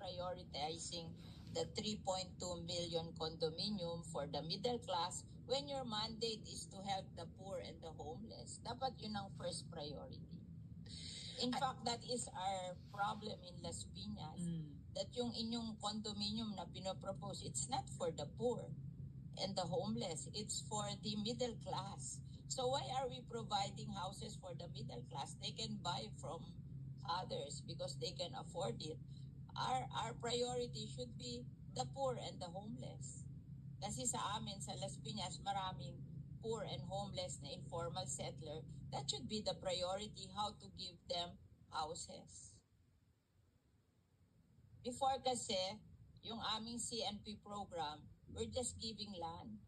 prioritizing the 3.2 million condominium for the middle class when your mandate is to help the poor and the homeless? Dapat yun ang first priority. In fact, that is our problem in Las Piñas. That yung inyong condominium na pinopropose, it's not for the poor and the homeless. It's for the middle class. So why are we providing houses for the middle class? They can buy from others because they can afford it. Our priority should be the poor and the homeless. Kasi sa amin, sa Las Piñas, maraming poor and homeless na informal settler. That should be the priority, how to give them houses. Before kasi, yung aming CNP program, we're just giving land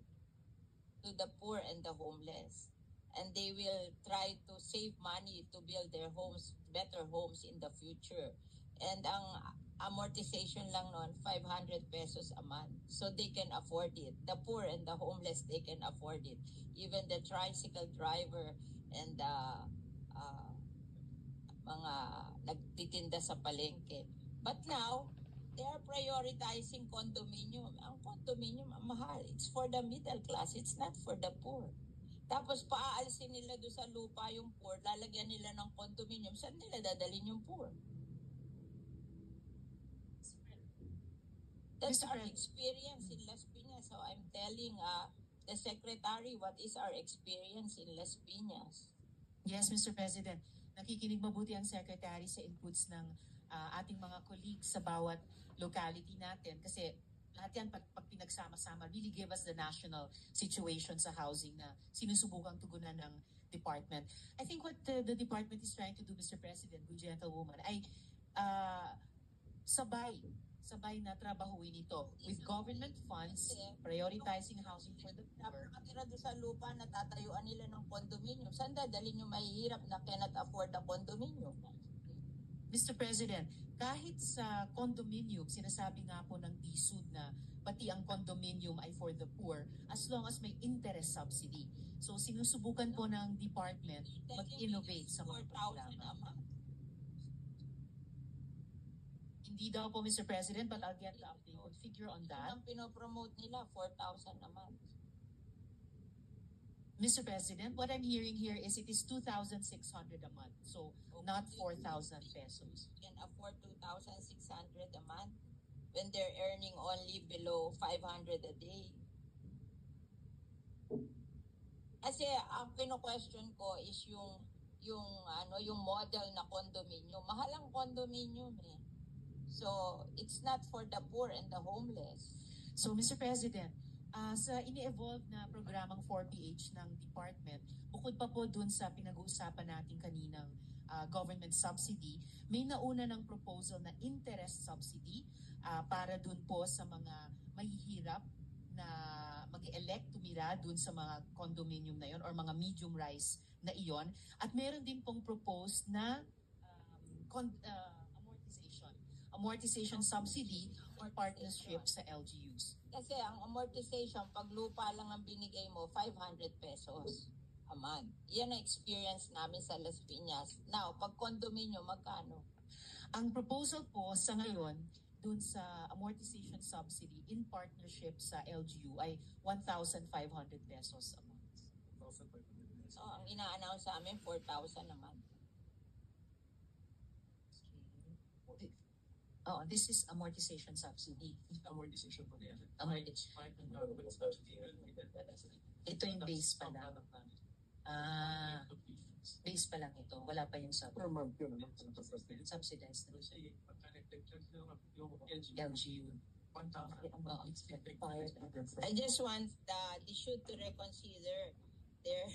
to the poor and the homeless. And they will try to save money to build their homes, better homes in the future. And ang amortization lang noon, 500 pesos a month. So they can afford it. The poor and the homeless, they can afford it. Even the tricycle driver and the mga nagtitinda sa palengke. But now, they are prioritizing condominium. Ang condominium, mahal. It's for the middle class. It's not for the poor. Tapos paaalsin nila doon sa lupa yung poor, lalagyan nila ng condominium. Saan nila dadalhin yung poor? That's our experience in Las Piñas. So I'm telling the secretary what is our experience in Las Piñas. Yes, Mr. President. Nakikinig mabuti ang secretary sa inputs ng ating mga colleagues sa bawat locality natin. Kasi lahat yan pag pinagsama-sama really give us the national situation sa housing na sinusubukang tugunan ng department. I think what the department is trying to do, Mr. President, good gentlewoman, ay sabay na trabahuin ito with government funds, prioritizing housing for the poor. Nakatira doon sa lupa na tatayuan nila ng condominium. Saan dadalhin yung mahihirap na cannot afford the condominium? Mr. President, kahit sa condominium, sinasabi nga po ng DSUD na pati ang condominium ay for the poor as long as may interest subsidy. So sinusubukan po ng department mag-innovate sa mga programa. Hindi daw po, Mr. President, but I'll get the updated figure on that. Ang pinopromote nila, 4,000 a month. Mr. President, what I'm hearing here is it is 2,600 a month, so not 4,000 pesos. You can afford 2,600 a month when they're earning only below 500 a day. Kasi ang pino-question ko is yung model na condominium. Mahal ang condominium eh. So it's not for the poor and the homeless. So Mr. President, sa ini-evolve na programang 4PH ng department, bukod pa po dun sa pinag-uusapan natin kaninang government subsidy, may nauna ng proposal na interest subsidy para dun po sa mga mahihirap na mag-elect tumira dun sa mga condominium na yon or mga medium rise na iyon. At meron din pong proposed na amortization subsidy or partnership sa LGUs. Kasi ang amortization, pag lupa lang ang binigay mo, 500 pesos a month. Yan ang experience namin sa Las Piñas. Now, pag condominium, magkano? Ang proposal po sa ngayon, dun sa amortization subsidy in partnership sa LGU ay 1,500 pesos a month. 1,500 pesos. So, ang ina-announce sa amin, 4,000 a month. Oh, this is amortization subsidy. Amortization po niya. Ito yung base pa lang. Base pa lang ito. Wala pa yung subsidized na. LGU. I just want the issue to reconsider their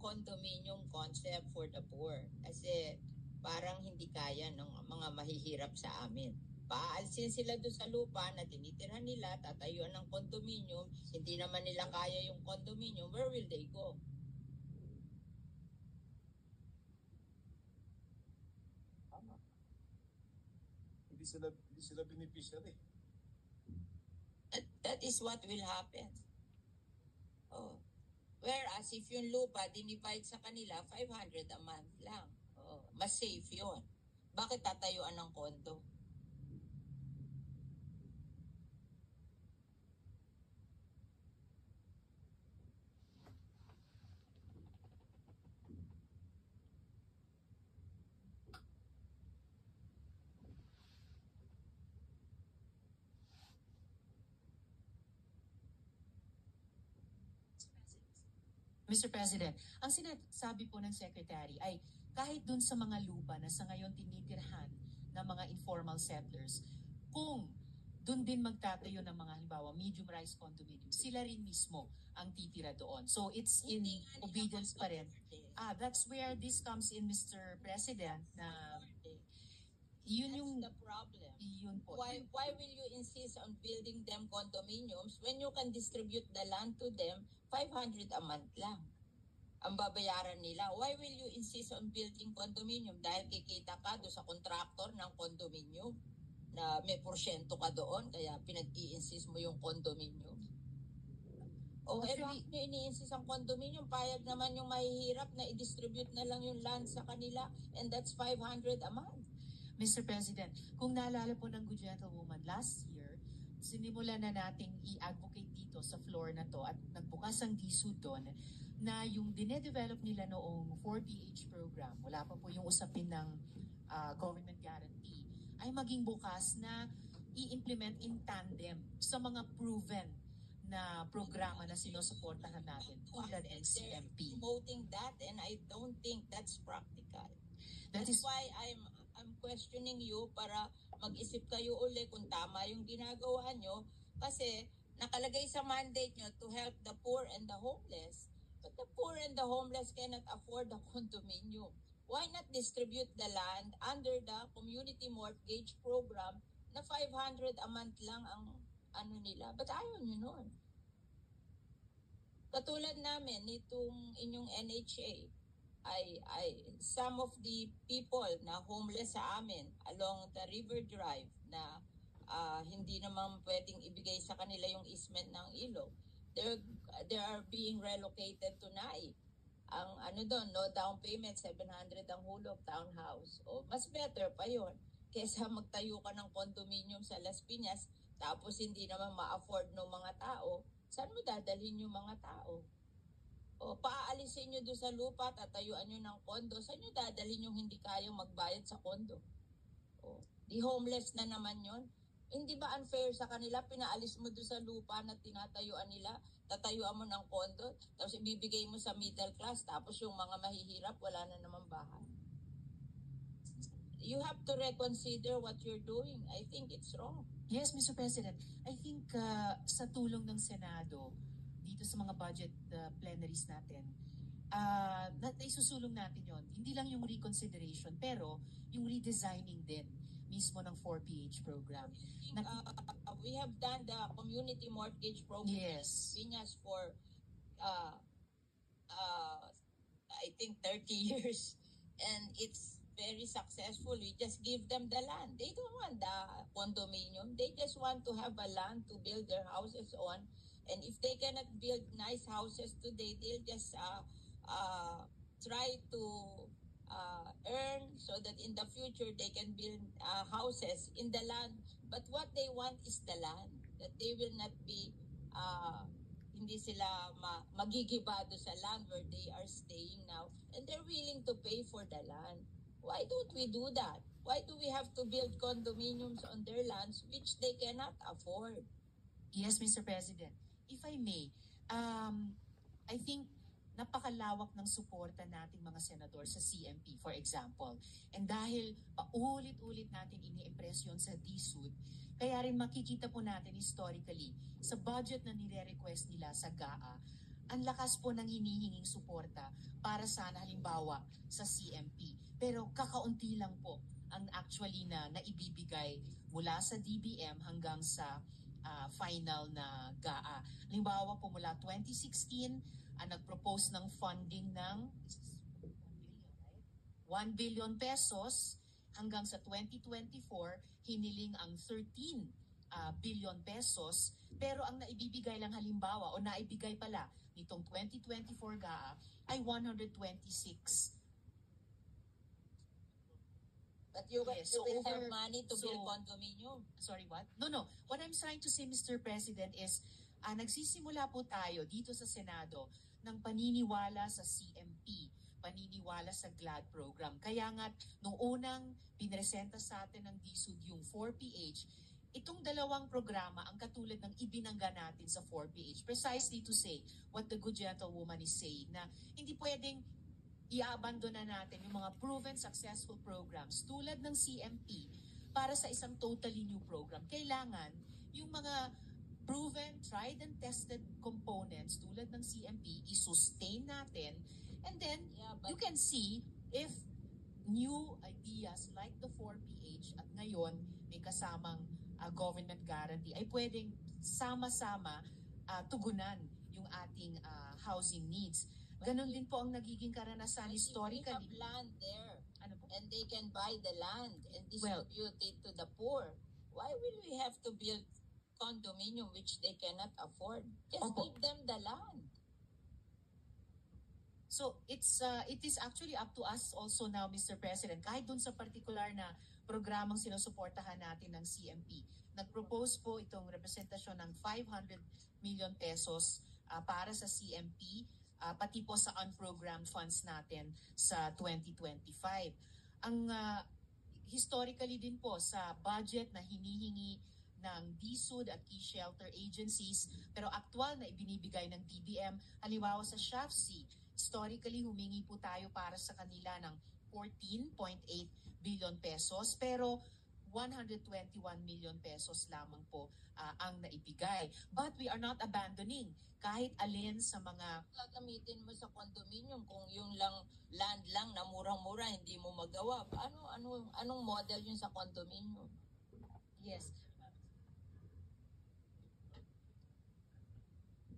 condominium concept for the poor. Kasi parang hindi kaya ng mga mahihirap sa amin. Paalsin sila doon sa lupa na tinitirhan nila, tatayuan ng condominium, hindi naman nila kaya yung condominium, where will they go? Tama. Hindi sila beneficiary. That is what will happen. Oh. Whereas if yung lupa dinivide sa kanila, 500 a month lang. Oh, mas safe yun. Bakit tatayuan ng kondo? Mr. President, ang sinasabi po ng Secretary ay kahit dun sa mga lupa na sa ngayon tinitirhan ng mga informal settlers, kung dun din magtatayo ng mga halimbawa medium-rise condominium, sila rin mismo ang titira doon. So it's in Hindi nga nila obedience pa rin. controlled. That's where this comes in, Mr. President, na yun yung, That's the problem. yun po. Why will you insist on building them condominiums when you can distribute the land to them 500 a month lang? Ang babayaran nila. Why will you insist on building condominium? Dahil kikita ka doon sa contractor ng condominium na may porsyento ka doon, kaya pinag-i-insist mo yung condominium. O Actually, bakit nyo ini-insist ang condominium? Payag naman yung mahihirap na i-distribute na lang yung land sa kanila, and that's 500 a month. Mr. President, kung naalala po ng good gentlewoman last year, sinimula na nating i-advocate dito sa floor na to at nagbukas ang DSUD doon na yung dinedevelop nila noong 4PH program, wala pa po yung usapin ng government guarantee, ay maging bukas na i-implement in tandem sa mga proven na programa na sinusuportahan natin tulad ng They're CMP. promoting that, and I don't think that's practical. That That's is why I'm questioning you para mag-isip kayo uli kung tama yung ginagawa nyo, kasi nakalagay sa mandate nyo to help the poor and the homeless. But the poor and the homeless cannot afford a condominium. Why not distribute the land under the community mortgage program na 500 a month lang ang ano nila? But ayaw nyo nun. Katulad namin, itong inyong NHA, ay some of the people na homeless sa amin along the river drive na hindi naman pwedeng ibigay sa kanila yung easement ng ilog, they are being relocated to Nai. Ang ano doon, no down payment, 700 ang hulog, townhouse. O mas better pa yon kesa magtayo ka ng condominium sa Las Piñas tapos hindi naman ma-afford ng mga tao. Saan mo dadalhin yung mga tao? O paaalisin nyo doon sa lupa, tatayuan nyo ng kondo, saan nyo dadalhin yung hindi kayang magbayad sa kondo? O, di homeless na naman yon. Hindi ba unfair sa kanila? Pinaalis mo doon sa lupa na tinatayuan nila, tatayuan mo ng kondo, tapos ibibigay mo sa middle class, tapos yung mga mahihirap, wala na naman bahay. You have to reconsider what you're doing. I think it's wrong. Yes, Mr. President. I think sa tulong ng Senado, dito sa mga budget plenaries natin, isusulong natin yon. Hindi lang yung reconsideration, pero yung redesigning din mismo ng 4PH program. We have done the community mortgage program Yes. in Piñas for I think 30 years, and it's very successful. We just give them the land. They don't want the condominium. They just want to have a land to build their houses on. And if they cannot build nice houses today, they'll just try to earn so that in the future they can build houses in the land. But what they want is the land. That they will not be, hindi sila magigibado sa land where they are staying now. And they're willing to pay for the land. Why don't we do that? Why do we have to build condominiums on their lands which they cannot afford? Yes, Mr. President. If I may, I think napakalawak ng suporta nating mga senador sa CMP, for example. And dahil paulit-ulit natin ini-impress yun sa DSUD, kaya rin makikita po natin historically sa budget na nire-request nila sa GAA, ang lakas po ng hinihinging suporta para sana halimbawa sa CMP. Pero kakaunti lang po ang actually na naibibigay mula sa DBM hanggang sa final na GAA. Halimbawa po mula 2016, nag-propose ng funding ng 1 billion pesos hanggang sa 2024, hiniling ang 13 billion pesos. Pero ang naibibigay lang halimbawa o naibigay pala nitong 2024 GAA ay 126. But you Yes, so will have over- money to so- build condominium. Sorry, what? No. What I'm trying to say, Mr. President, is nagsisimula po tayo dito sa Senado ng paniniwala sa CMP, paniniwala sa GLAD program. Kaya nga, nung unang pinresenta sa atin ng DSUD yung 4PH, itong dalawang programa ang katulad ng ibinangga natin sa 4PH precisely to say what the good gentlewoman is saying, na hindi pwedeng i-abandona natin yung mga proven successful programs tulad ng CMP para sa isang totally new program. Kailangan yung mga proven, tried and tested components tulad ng CMP i-sustain natin, and then you can see if new ideas like the 4PH at ngayon may kasamang government guarantee ay pwedeng sama-sama tugunan yung ating housing needs. Ganon din po ang nagiging karanasan historically. They have land there, Ano po? and they can buy the land and distribute it to the poor. Why will we have to build condominium which they cannot afford? Just Opo. give them the land. So it is actually up to us also now, Mr. President, kahit dun sa particular na programang sinusuportahan natin ng CMP. Nag-propose po itong representasyon ng 500 million pesos para sa CMP, pati po sa unprogrammed funds natin sa 2025. Ang historically din po sa budget na hinihingi ng DSUD at key shelter agencies, pero aktual na ibinibigay ng DBM, halimbawa sa SHAFC, historically humingi po tayo para sa kanila ng 14.8 billion pesos, pero 121 million pesos lamang po ang naibigay. But we are not abandoning kahit alin sa mga Gagamitin mo sa condominium kung yung land lang na murang-mura hindi mo magawa. Anong model yun sa condominium? yes.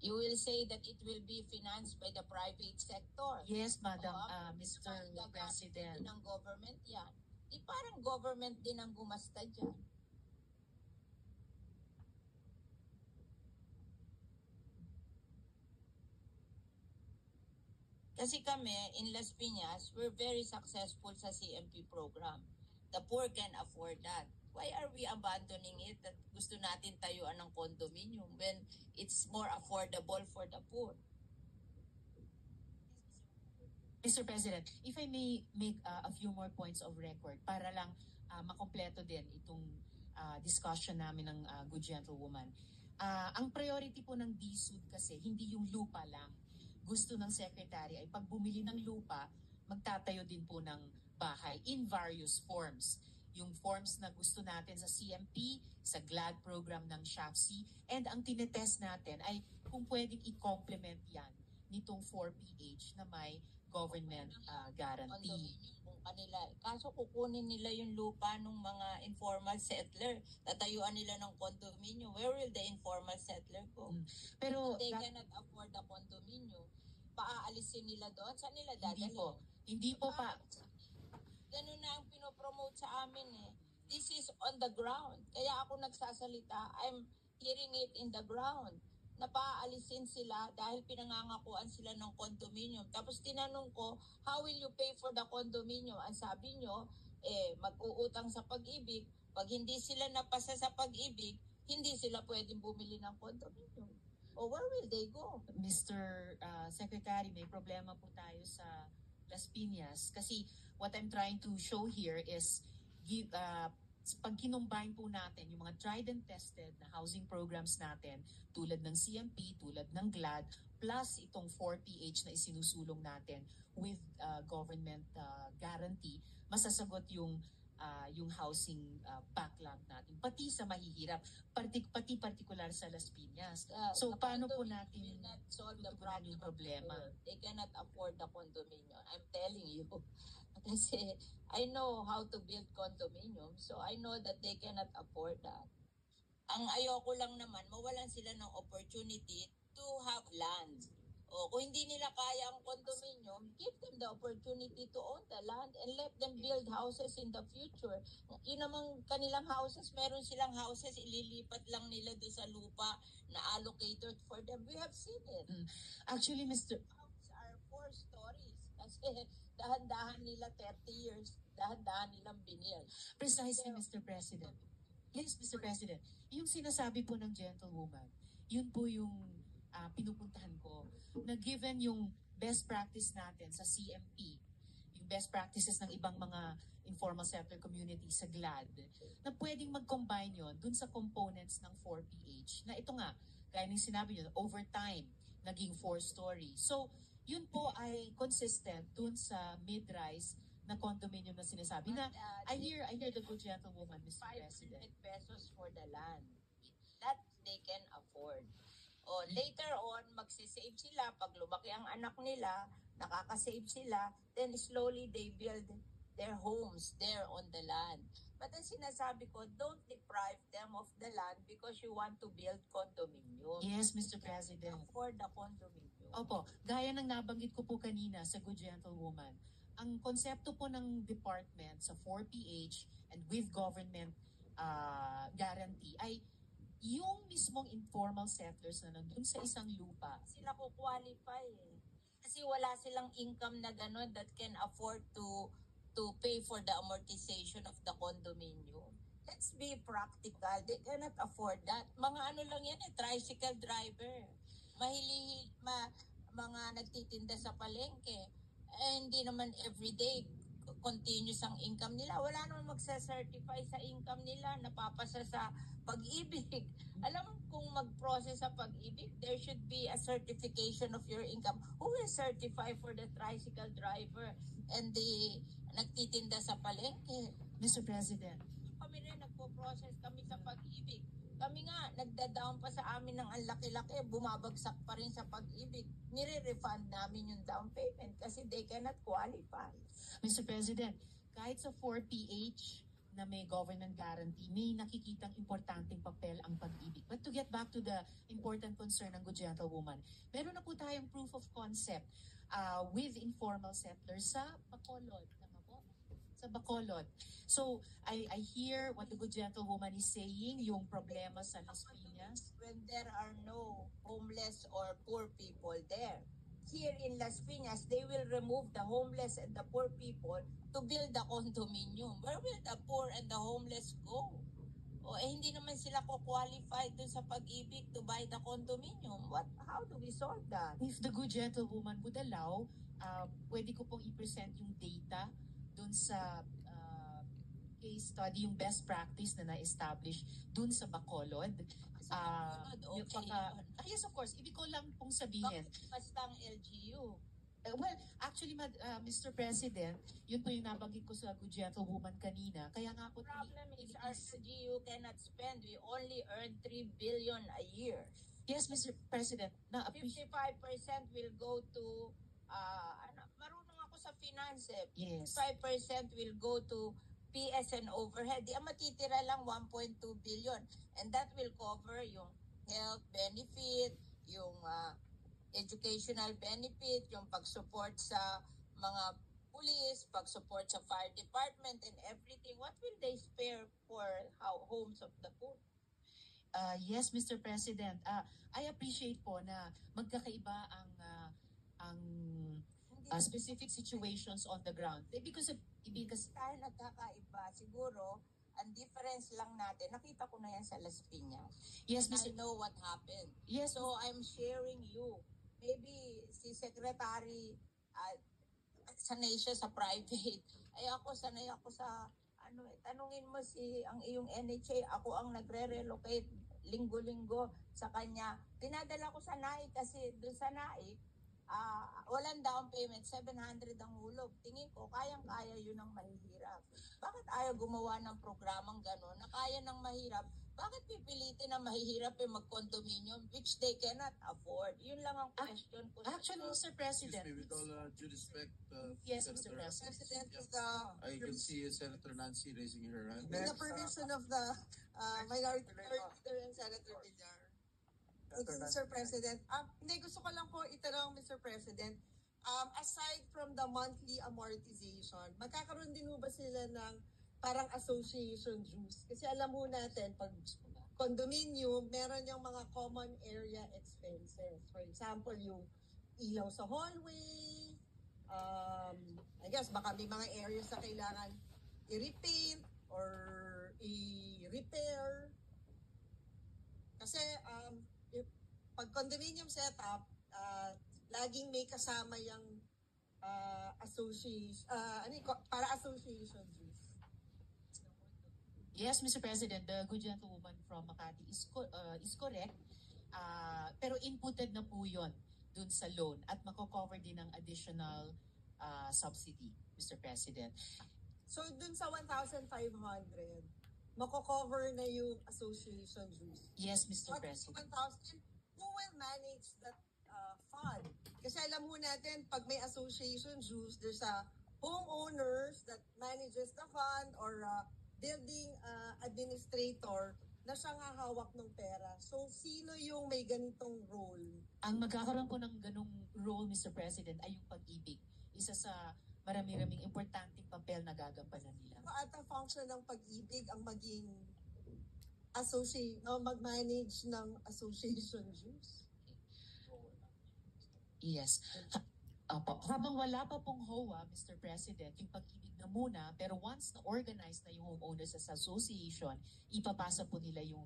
You will say that it will be financed by the private sector. Yes, Madam Mr. Mr. President. Ng government yan. Di parang government din ang gumasta dyan. Kasi kami, in Las Piñas, we're very successful sa CMP program. The poor can afford that. Why are we abandoning it that gusto natin tayuan ng condominium when it's more affordable for the poor? Mr. President, if I may make a few more points of record para lang makompleto din itong discussion namin ng good gentlewoman. Ang priority po ng DSUD kasi hindi yung lupa lang. Gusto ng Secretary ay pag bumili ng lupa, magtatayo din po ng bahay in various forms. Yung forms na gusto natin sa CMP, sa GLAD program ng SHAFC, and ang tinetest natin ay kung pwedeng i-complement yan nitong 4PH na may government guarantee. Condominium kung kanila. Kaso kukunin nila yung lupa ng mga informal settler. Tatayuan nila ng condominium. Where will the informal settler go? Pero They cannot afford the condominium. Paaalisin nila doon? Saan nila dadalhin? hindi po pa. Ganun na ang pinopromote sa amin eh. This is on the ground. Kaya ako nagsasalita. I'm hearing it in the ground. Napaalisin sila dahil pinangangakuan sila ng condominium. Tapos tinanong ko, how will you pay for the condominium? Ang sabi nyo, mag-uutang sa Pag-ibig. Pag hindi sila napasa sa Pag-ibig, hindi sila pwedeng bumili ng condominium. O where will they go? Mr. Secretary, may problema po tayo sa Las Piñas kasi what I'm trying to show here is pag kinumbine po natin yung mga tried and tested na housing programs natin tulad ng CMP, tulad ng GLAD, plus itong 4PH na isinusulong natin with government guarantee, masasagot yung housing backlog natin, pati sa mahihirap, pati particular sa Las Piñas. So paano po natin will not solve the tutugunan problem yung of problema? the poor. They cannot afford the condominium. I'm telling you. Kasi I know how to build condominium, so I know that they cannot afford that. Ang ayoko lang naman, mawalan sila ng opportunity to have land. O kung hindi nila kaya ang condominium, give them the opportunity to own the land and let them build houses in the future. Yun namang kanilang houses, meron silang houses, ililipat lang nila doon sa lupa na allocated for them. We have seen it. Actually, Mr. Houses are 4 stories. Kasi dahan-dahan nila 30 years, dahan-dahan nilang binil. Precisely, Mr. President. Yes, Mr. President. Yung sinasabi po ng gentlewoman, yun po yung pinupuntahan ko, na given yung best practice natin sa CMP, yung best practices ng ibang mga informal settler community sa GLAD, na pwedeng mag-combine yon dun sa components ng 4PH. Na ito nga, gaya ng sinabi nyo, over time, naging 4-story. So, yun po ay consistent dun sa mid-rise na condominium na sinasabi na I hear the good gentlewoman, Mr. 500 President. pesos for the land. That they can afford. O later on, magsisave sila. Pag lumaki ang anak nila, nakakasave sila, then slowly they build their homes there on the land. But ang sinasabi ko, don't deprive them of the land because you want to build condominium. Yes, Mr. President. For the condominium. Opo, gaya ng nabanggit ko po kanina sa Good Gentlewoman, ang konsepto po ng department sa 4PH and with government guarantee ay yung mismong informal settlers na nandun sa isang lupa. Sila ko qualify eh. Kasi wala silang income na gano'n that can afford to pay for the amortization of the condominium. Let's be practical. They cannot afford that. Mga ano lang yan eh, tricycle driver. Mga nagtitinda sa palengke. Eh, hindi naman everyday continuous ang income nila. Wala naman magsa-certify sa income nila, napapasa sa pag-ibig. Alam, kung mag-process sa pag-ibig, there should be a certification of your income. Who will certify for the tricycle driver and the nagtitinda sa palengke? Mr. President. Kami rin, nagpo-process kami sa pag-ibig. Kami nga, nagda-down pa sa amin ng ang laki-laki, bumabagsak pa rin sa pag-ibig. Nire-refund namin yung down payment kasi they cannot qualify. Mr. President, kahit sa 4PH na may government guarantee, may nakikitang importanteng papel ang pag-ibig. But to get back to the important concern ng Good Gentlewoman, meron na po tayong proof of concept with informal settlers sa Bacolod. Tama po? Sa Bacolod. So, I hear what the Good Gentlewoman is saying, yung problema sa Las Piñas. When there are no homeless or poor people there. Here in Las Piñas, they will remove the homeless and the poor people to build the condominium. Where will the poor and the homeless go? O hindi naman sila ko-qualify dun sa pag-ibig to buy the condominium. How do we solve that? If the Good Gentlewoman would allow, pwede ko pong i-present yung data dun sa case study, yung best practice na na-establish dun sa Bacolod. Yes, of course. Ibig ko lang pong sabihin. Bakit basta ang LGU? Well, actually, Mr. President, yun po yung nabanggit ko sa Good Gentlewoman kanina. Kaya nga po... The problem is our LGU cannot spend. We only earn 3 billion a year. Yes, Mr. President. 55% will go to... marunong ako sa finance eh. Yes. 5% will go to PS and overhead. Ang matitira lang 1.2 billion. And that will cover yung health benefit, yung educational benefit, yung pag-support sa mga police, pag-support sa fire department and everything. What will they spare for homes of the poor? Yes, Mr. President. I appreciate po na magkakaiba ang specific situations on the ground. Because dahil nagkakaiba, siguro, ang difference lang natin, nakita ko na yan sa Las Piñas. Yes, Mr. I know what happened. Yes. So, I'm sharing you. Maybe si Secretary, sanay siya sa private. Ay ako, sanay ako sa, tanungin mo ang iyong NHA, ako ang nagre-relocate linggo-linggo sa kanya. Dinadala ko sa NAIC kasi doon sa NAIC, walang down payment, 700 ang hulog. Tingin ko, kayang-kaya yun ang mahihirap. Bakit ayaw gumawa ng programang gano'n na kaya ng mahirap? Bakit pipilitin ang mahihirap mag-condominium which they cannot afford? Yun lang ang question ko. Actually, Mr. President. Excuse me, with all due respect, yes, Mr. Senator, President. I can see Senator Nancy raising her hand. With the permission of the Minority Leader and Senator Villar. Mr. President, hindi, gusto ko lang po itanong, Mr. President, aside from the monthly amortization, magkakaroon din ba sila ng parang association dues? Kasi alam mo natin, pag condominium, meron yung mga common area expenses. For example, yung ilaw sa hallway, I guess baka may mga areas na kailangan i-repaint or i-repair. Kasi pag condominium setup, laging may kasama yung para association dues. Yes, Mr. President, the good gentlewoman from Makati is correct. Pero inputted na po yun dun sa loan at mako-cover din ng additional subsidy, Mr. President. So dun sa 1,500, mako-cover na yung association dues. Yes, Mr. What is President. 1,000? Who will manage that fund? Kasi alam mo natin, pag may association dues, there's a homeowners that manages the fund or building administrator na siyang hahawak ng pera. So, sino yung may ganitong role? Ang magkakaroon po ng ganong role, Mr. President, ay yung pag-ibig. Isa sa marami-raming importanteng papel na gagampanan nila. At ang function ng pag-ibig ang maging mag-manage ng association dues? Yes. Opo. Habang wala pa pong HOA, Mr. President, yung pag-ibig na muna, pero once na-organize na yung homeowners association, ipapasa po nila yung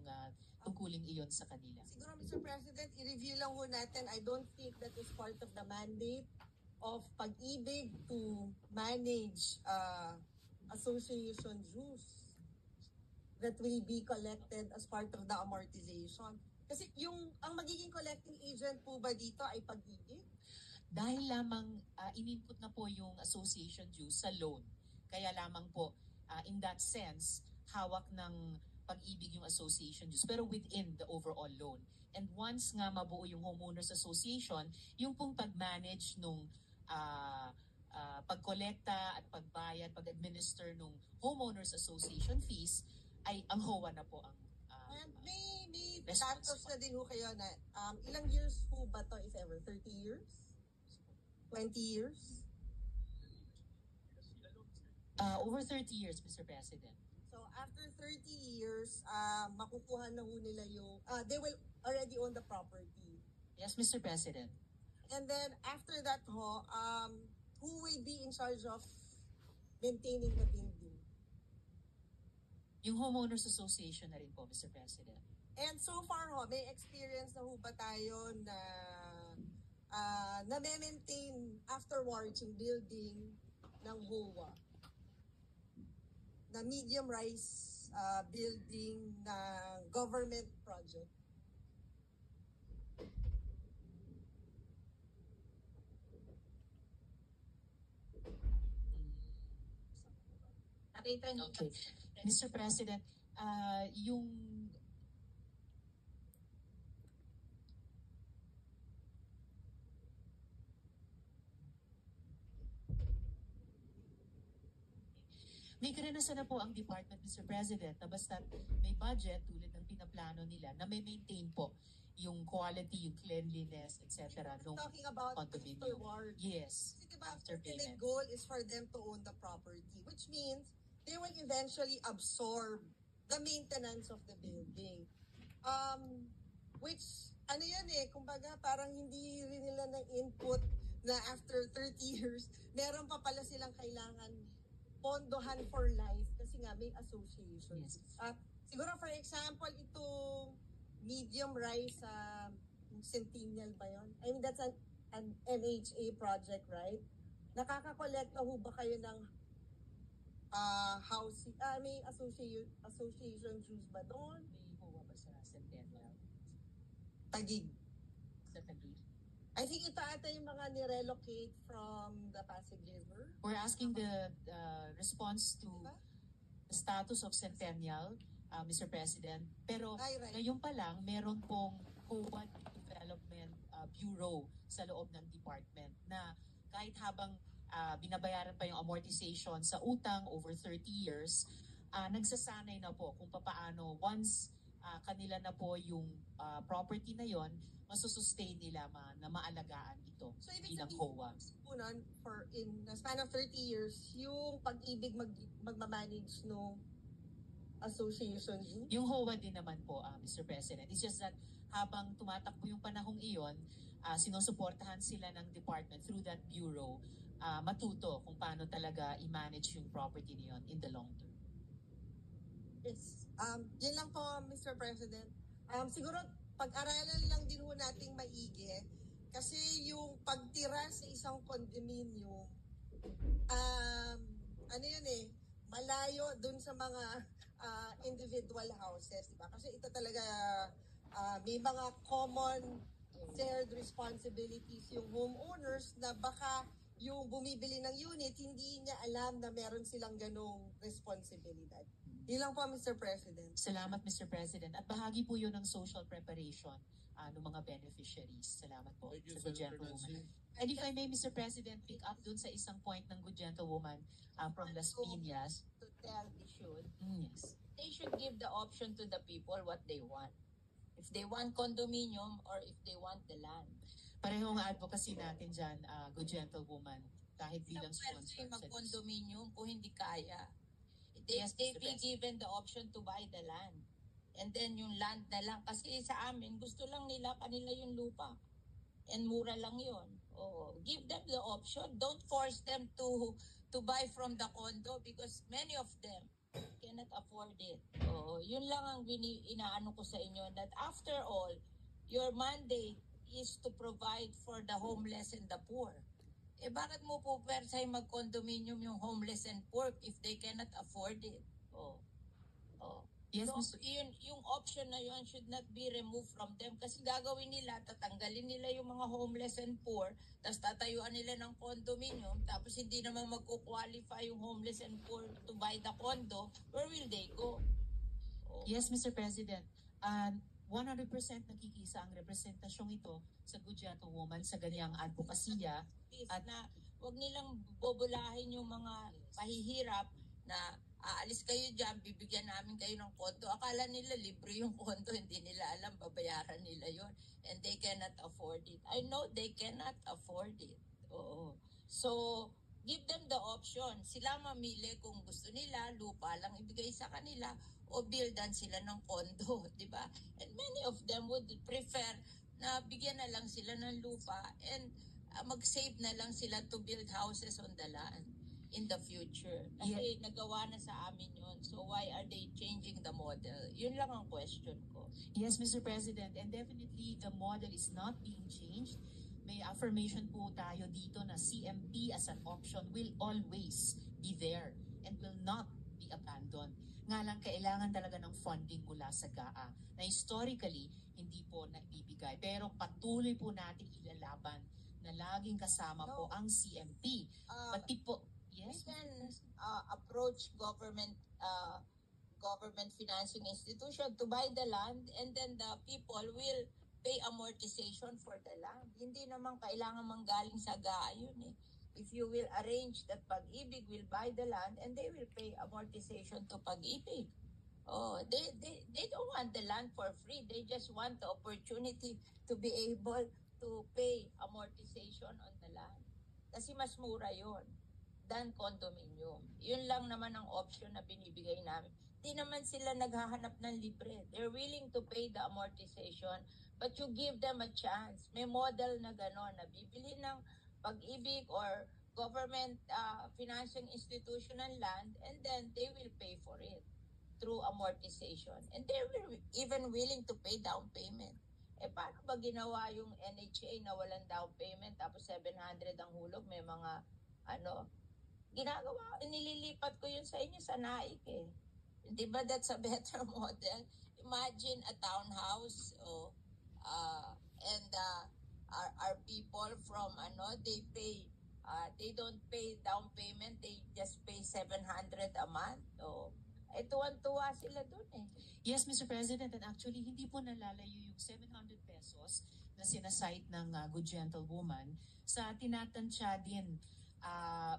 tungkuling iyon sa kanila. Siguro, Mr. President, i-review lang ho natin. I don't think that is part of the mandate of pag-ibig to manage association dues that will be collected as part of the amortization. Kasi ang magiging collecting agent po ba dito ay pag-ibig? Dahil lamang in-input na po yung association dues sa loan. Kaya lamang po, in that sense, hawak ng pag-ibig yung association dues, pero within the overall loan. And once nga mabuo yung homeowners association, yung pong pag-manage nung pag-kolekta at pagbayad, pag-administer nung homeowners association fees, ay ang HOA na po ang And may datos na din ho kayo na ilang years po ba to, if ever? 30 years? 20 years? Over 30 years, Mr. President. So after 30 years, makukuha na ho nila yung, they will already own the property. Yes, Mr. President. And then after that ho, who will be in charge of maintaining the building? Yung homeowners association na rin po, Mr. President. And so far ho, may experience na ho ba tayo na na-maintain afterwards yung building ng HOA? Na medium-rise building na government project? Nakita niyo. Okay. Mr. President, yung may karanasan na po ang department, Mr. President, na basta may budget tulad ng pinaplano nila na may maintain po yung quality, yung cleanliness, etc. nung Talking about condominium. afterward. Yes. Kasi diba, After ultimate payment. goal is for them to own the property, which means they will eventually absorb the maintenance of the building. Which, ano yun kumbaga parang hindi rin nila na-input na after 30 years, meron pa pala silang kailangan pondohan for life kasi nga may association. Yes. Siguro for example, itong medium rise Centennial ba yun? I mean, that's an NHA project, right? Nakaka-collect ho ba kayo ng housing, may association dues ba doon? May HOA ba sa Centennial? Tagig. Sa Taguig? I think ito ata yung mga nirelocate from the Pasig River. We're asking the response to Diba? the status of Centennial, Mr. President. Pero Ay, right. ngayon pa lang, meron pong HOA Development Bureau sa loob ng department na kahit habang binabayaran pa yung amortization sa utang over 30 years, nagsasanay na po kung papaano once kanila na po yung property na yon, masusustain nila na maalagaan ito So, ibig bilang sabihin, HOA. Punan, in the span of 30 years, yung pag-ibig magmamanage no association dues? Yung HOA din naman po, Mr. President. It's just that habang tumatakbo yung panahong iyon, sinusuportahan sila ng department through that bureau matuto kung paano talaga i-manage yung property niyon in the long term. Yes. Yun lang po, Mr. President. Siguro, pag-aralan lang din ho nating maigi Kasi yung pagtira sa isang condominium, ano yun eh, malayo dun sa mga individual houses, di ba? Kasi ito talaga, may mga common shared responsibilities yung homeowners na baka yung bumibili ng unit, hindi niya alam na meron silang ganong responsibilidad. Yun lang po, Mr. President. Salamat, Mr. President. At bahagi po yun ng social preparation ng mga beneficiaries. Salamat po Thank you, sa good Senator gentlewoman. Nancy. And if I may, Mr. President, pick up dun sa isang point ng good gentlewoman from Las Piñas. To tell they should. Yes. They should give the option to the people what they want. If they want condominium or if they want the land. Parehong advocacy natin dyan, good gentlewoman, kahit bilang Pwede sponsor. mag-condominium kung hindi kaya. They, Yes, they Mr. be President. given the option to buy the land. And then yung land na lang. Kasi sa amin, gusto lang nila kanila yung lupa. And mura lang yun. Oh, give them the option. Don't force them to buy from the condo because many of them cannot afford it. Oh, yun lang ang inaano ko sa inyo that after all, your mandate is to provide for the homeless and the poor. Eh bakit mo po persay mag-condominium yung homeless and poor if they cannot afford it? Oh. Oh. Yes, So, Mr. yung option na yun should not be removed from them kasi gagawin nila, tatanggalin nila yung mga homeless and poor, tapos tatayuan nila ng condominium, tapos hindi naman magkukwalify yung homeless and poor to buy the condo, where will they go? Oh. Yes, Mr. President. 100% nakikisa ang representasyong ito sa good gentlewoman sa ganyang advokasya. At na wag nilang bobolahin yung mga pahihirap na aalis kayo dyan, bibigyan namin kayo ng kondo. Akala nila libre yung kondo, hindi nila alam, babayaran nila yon and they cannot afford it. I know they cannot afford it. Oo. So, give them the option. Sila mamili kung gusto nila, lupa lang ibigay sa kanila o buildan sila ng kondo, di ba? And many of them would prefer na bigyan na lang sila ng lupa and mag-save na lang sila to build houses on the land in the future. Kasi nagawa na sa amin yun. So why are they changing the model? Yun lang ang question ko. Yes, Mr. President, and definitely the model is not being changed. May affirmation po tayo dito na CMP as an option will always be there and will not be abandoned. Nga lang kailangan talaga ng funding mula sa GAA na historically hindi po naibibigay. Pero patuloy po natin ilalaban na laging kasama po ang CMP. Pati po, yes? We can approach government financing institution to buy the land and then the people will pay amortization for the land. Hindi naman kailangan manggaling sa GAA yun eh. If you will arrange that Pag-ibig will buy the land and they will pay amortization to Pag-ibig. Oh, they don't want the land for free. They just want the opportunity to be able to pay amortization on the land. Kasi mas mura yun than condominium. Yun lang naman ang option na binibigay namin. Di naman sila naghahanap ng libre. They're willing to pay the amortization but you give them a chance. May model na gano'n na bibili ng Pag-ibig or government financing institution ng land and then they will pay for it through amortization. And they were even willing to pay down payment. Eh paano ba ginawa yung NHA na walang down payment tapos 700 ang hulog, may mga ginagawa, nililipat ko yun sa inyo sa NAIC eh. Di ba that's a better model? Imagine a townhouse and our people from they pay they don't pay down payment, they just pay 700 a month. Tuwan-tuwa sila dun eh. Yes, Mr. President, and actually hindi po nalalayo yung 700 pesos na sinasite ng good gentlewoman sa tinatansya din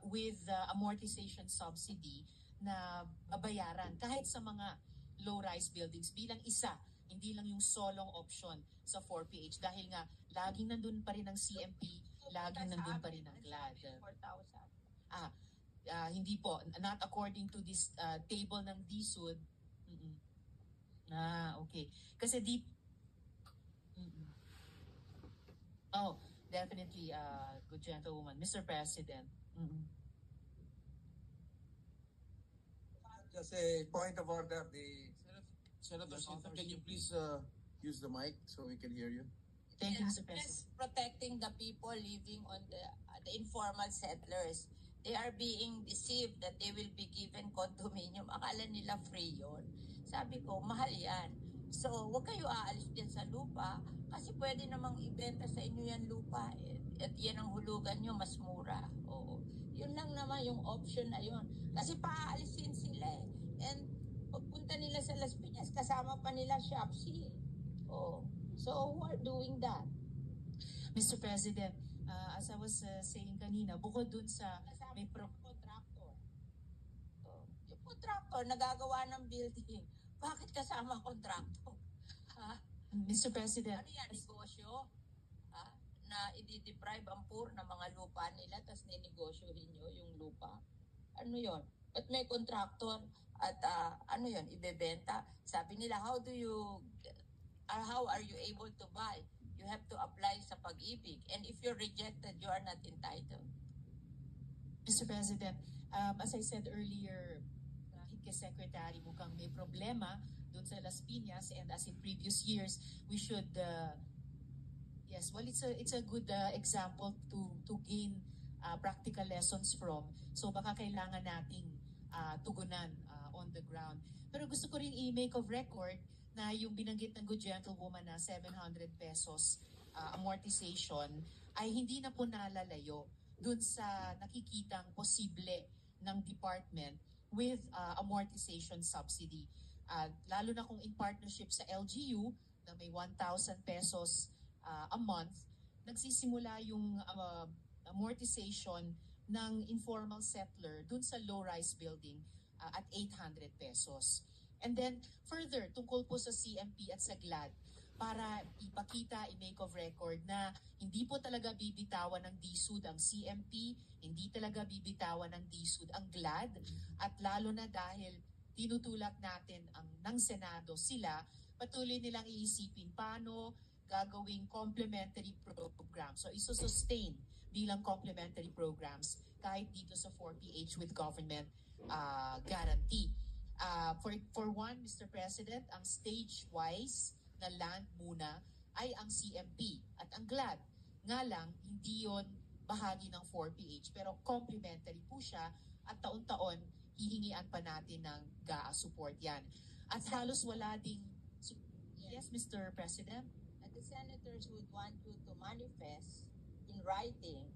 with amortization subsidy na babayaran kahit sa mga low-rise buildings bilang isa, hindi lang yung solong option sa 4PH dahil nga laging nandun pa rin ang CMP, laging nandun pa rin ang GLAD. 4,000. Hindi po, not according to this table ng DSUD. Okay. Kasi definitely, good gentlewoman. Mr. President. Just a point of order, Senator Sito, can you please use the mic so we can hear you? Thank you, Mr. Just President. protecting the people living on the informal settlers. They are being deceived that they will be given condominium. Akala nila free yun. Sabi ko, mahal yan. So, huwag kayo aalis dyan sa lupa kasi pwede namang ibenta sa inyo yan lupa. At yan ang hulugan nyo, mas mura. Oo. Yun lang naman yung option na yun. Kasi paaalisin sila eh. And pagpunta nila sa Las Piñas, kasama pa nila Shopsy. Oh. So, who are doing that? Mr. President, as I was saying kanina, bukod dun sa may Contractor. Oh. Yung contractor, nagagawa ng building. Bakit kasama contractor? Ha? Mr. President, Ano yan, negosyo? Ha? Na i-deprive ang poor ng mga lupa nila tapos ninegosyohin nyo yung lupa? Ano yon? At may contractor at ano yon, ibebenta? Sabi nila, how are you able to buy? You have to apply sa pag-ibig. And if you're rejected, you are not entitled. Mr. President, as I said earlier, kahit kay Secretary mukhang may problema doon sa Las Piñas, and as in previous years, we should, yes, well, it's a good example to gain practical lessons from. So baka kailangan nating tugunan on the ground. Pero gusto ko rin i-make of record na yung binanggit ng good gentlewoman na 700 pesos amortization ay hindi na po nalalayo dun sa nakikitang posible ng department with amortization subsidy. Lalo na kung in partnership sa LGU na may 1,000 pesos a month, nagsisimula yung amortization ng informal settler dun sa low-rise building at 800 pesos. And then further, tungkol po sa CMP at sa GLAD, para ipakita, i-make of record na hindi po talaga bibitawan ng DSUD ang CMP, hindi talaga bibitawan ng DSUD ang GLAD, at lalo na dahil tinutulak natin ng Senado sila, patuloy nilang iisipin paano gagawing complementary program. So isosustain bilang complementary programs kahit dito sa 4PH with government guarantee. For one, Mr. President, ang stage-wise na land muna ay ang CMP at ang GLAD. Nga lang, hindi yon bahagi ng 4PH pero complementary po siya at taon-taon hihingian pa natin ng GAA support yan. At halos wala ding... Yes, Mr. President? And the senators would want you to manifest in writing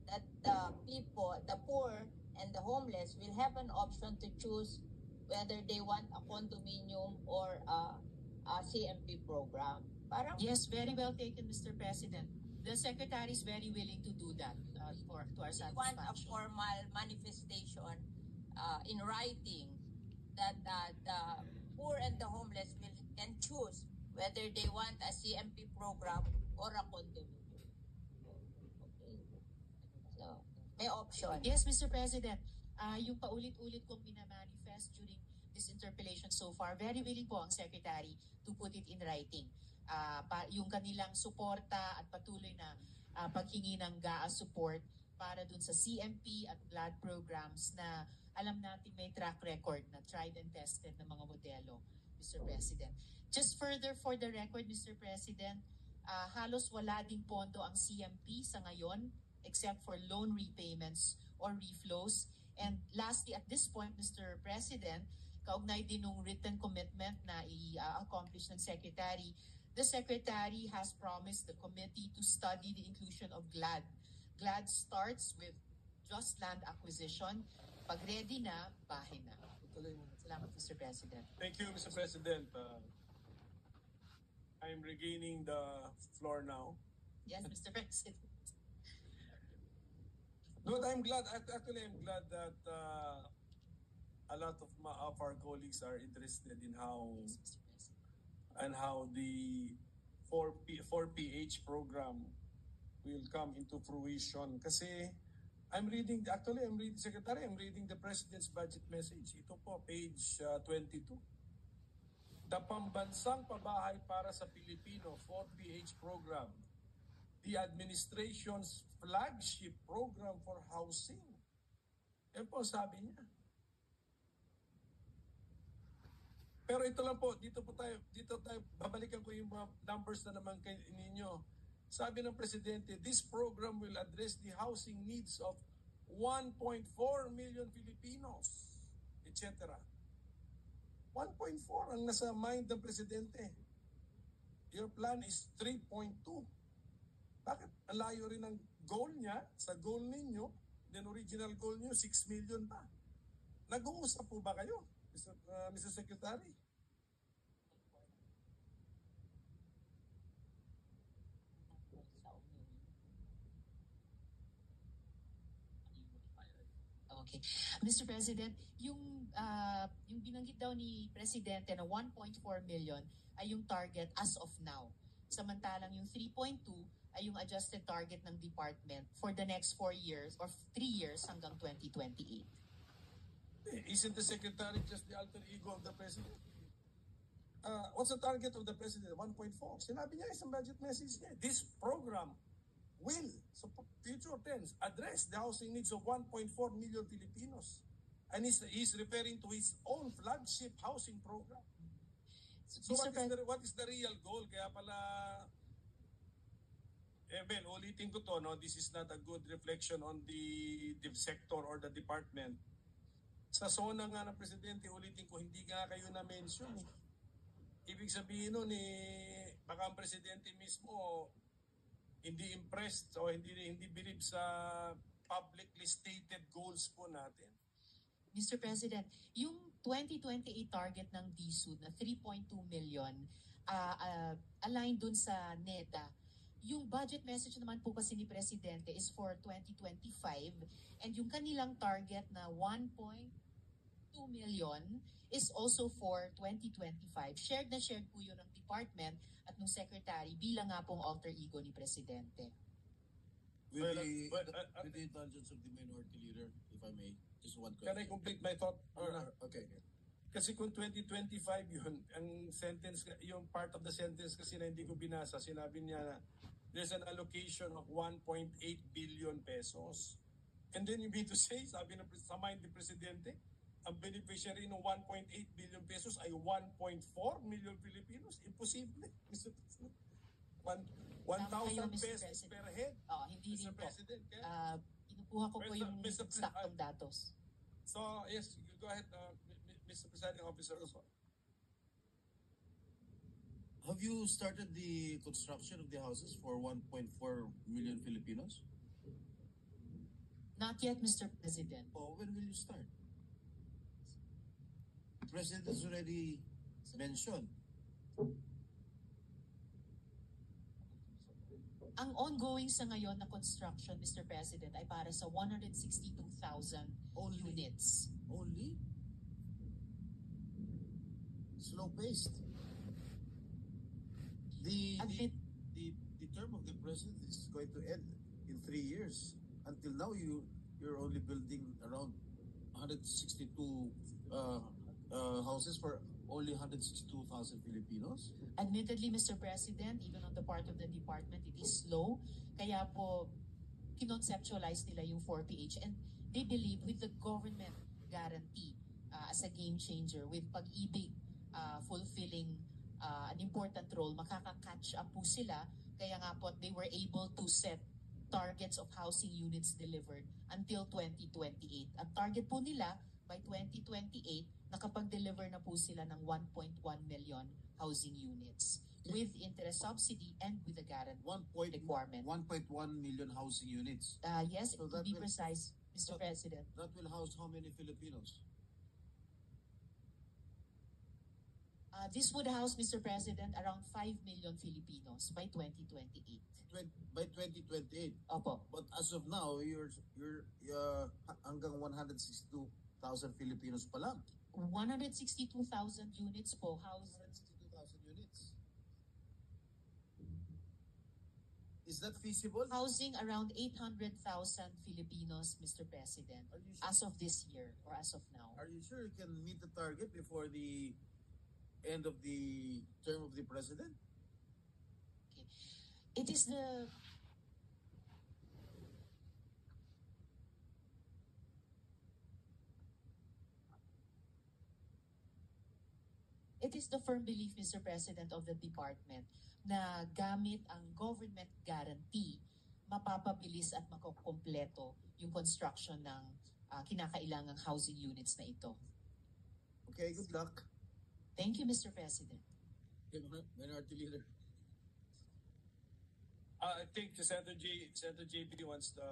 that the people, the poor and the homeless will have an option to choose whether they want a condominium or a CMP program. Parang Yes, very well taken, Mr. President. The Secretary is very willing to do that to our we want a satisfaction. formal manifestation in writing that the poor and the homeless can choose whether they want a CMP program or a condominium. Okay. So, may option. Yes, Mr. President. Yung paulit-ulit kong minamanifest during this interpellation so far, very willing po ang Secretary to put it in writing. Yung kanilang suporta at patuloy na paghingi ng GAA support para dun sa CMP at GLAD programs na alam natin may track record na tried and tested na mga modelo, Mr. President. Just further for the record, Mr. President, halos wala ding pondo ang CMP sa ngayon except for loan repayments or reflows. And lastly, at this point, Mr. President, kaugnay din ng written commitment na i-accomplish ng Secretary, the Secretary has promised the committee to study the inclusion of GLAD. GLAD starts with just land acquisition. Pag ready na, bahay na. Salamat, Mr. President. Thank you, Mr. President. I'm regaining the floor now. Yes, Mr. President. But I'm glad, actually I'm glad that a lot of our colleagues are interested in how Yes, Mr. President. and how the 4PH program will come into fruition. Kasi Secretary, I'm reading the President's budget message. Ito po, page 22. The Pambansang Pabahay para sa Pilipino 4PH program, the administration's flagship program for housing. Yan po sabi niya. Pero ito lang po, dito tayo babalikan ko yung mga numbers na naman ninyo. Sabi ng Presidente, this program will address the housing needs of 1.4 million Filipinos, etc. 1.4 ang nasa mind ng Presidente. Your plan is 3.2. Bakit? Ang layo rin ang goal niya sa goal ninyo, then original goal niyo 6 million pa. Nag-uusap po ba kayo, Mr. Secretary? Okay. Mr. President, yung binanggit daw ni Presidente na 1.4 million ay yung target as of now. Samantalang yung 3.2 ay yung adjusted target ng department for the next 4 years or 3 years hanggang 2028. Isn't the Secretary just the alter ego of the President? What's the target of the President? 1.4. Sinabi niya isang budget message niya. This program will, so future tense, address the housing needs of 1.4 million Filipinos. And he's referring to his own flagship housing program. So what is the real goal? Kaya pala, ulitin ko to, no? This is not a good reflection on the sector or the department. Sa SONA nga ng Presidente, ulitin ko, hindi nga kayo na-mention. Ibig sabihin nun, baka ang Presidente mismo hindi impressed o hindi believe sa publicly stated goals po natin. Mr. President, yung 2028 target ng DSUD na 3.2 million aligned dun sa NEDA. Yung budget message naman po kasi ni Presidente is for 2025 and yung kanilang target na 1.2 million is also for 2025. Shared na shared po yun ng department at ng secretary bilang nga pong alter ego ni Presidente. With the indulgence of the minority leader, if I may, just one question. Can I complete my thought? Okay. Kasi kung 2025 yun, ang sentence, yung part of the sentence kasi na hindi ko binasa, sinabi niya na there's an allocation of 1.8 billion pesos. And then you mean to say, sabi ng sa mind ni Presidente, ang beneficiary ng 1.8 billion pesos ay 1.4 million Filipinos? Imposible, Mr. President. 1,000 pesos per head, Hindi Mr. rin po. President. Kaya, Kinukuha ko po yung saktong datos. so, yes, go ahead, Mr. Presiding Officer. Have you started the construction of the houses for 1.4 million Filipinos? Not yet, Mr. President. Or when will you start? The President has already mentioned. Ang ongoing sa ngayon na construction, Mr. President, ay para sa 162,000 units. Only? Slow-paced. The term of the President is going to end in 3 years. Until now, you're only building around 162 houses for only 162,000 Filipinos. Admittedly, Mr. President, even on the part of the department, it is slow. Kaya po, kinonceptualize nila yung 4PH. And they believe with the government guarantee as a game changer, with Pag-ibig fulfilling an important role, makaka-catch up po sila. Kaya nga po, they were able to set targets of housing units delivered until 2028. Ang target po nila, by 2028, nakapag-deliver na po sila ng 1.1 million housing units with interest subsidy and with a guarantee requirement. 1.1 million housing units. Yes, So to that be will- precise, Mr. President. That will house how many Filipinos? This would house, Mr. President, around 5 million Filipinos by 2028. By 2028. Opo. But as of now, you're hanggang 162,000 Filipinos pa lang. 162,000 units po housed. 162,000 units. Is that feasible? Housing around 800,000 Filipinos, Mr. President, Are you sure? as of this year or as of now. Are you sure you can meet the target before the end of the term of the President? Okay. It is It is the firm belief, Mr. President, of the department na gamit ang government guarantee, mapapabilis at makukumpleto yung construction ng kinakailangang housing units na ito. Okay, good luck. Thank you, Mr. President. Minority Leader. I think Senator JB wants the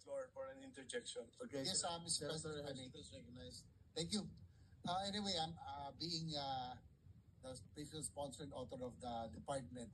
floor for an interjection. Okay, Yes, Mr. Senator President. is recognized. Thank you. Anyway, I'm being the official sponsor and author of the Department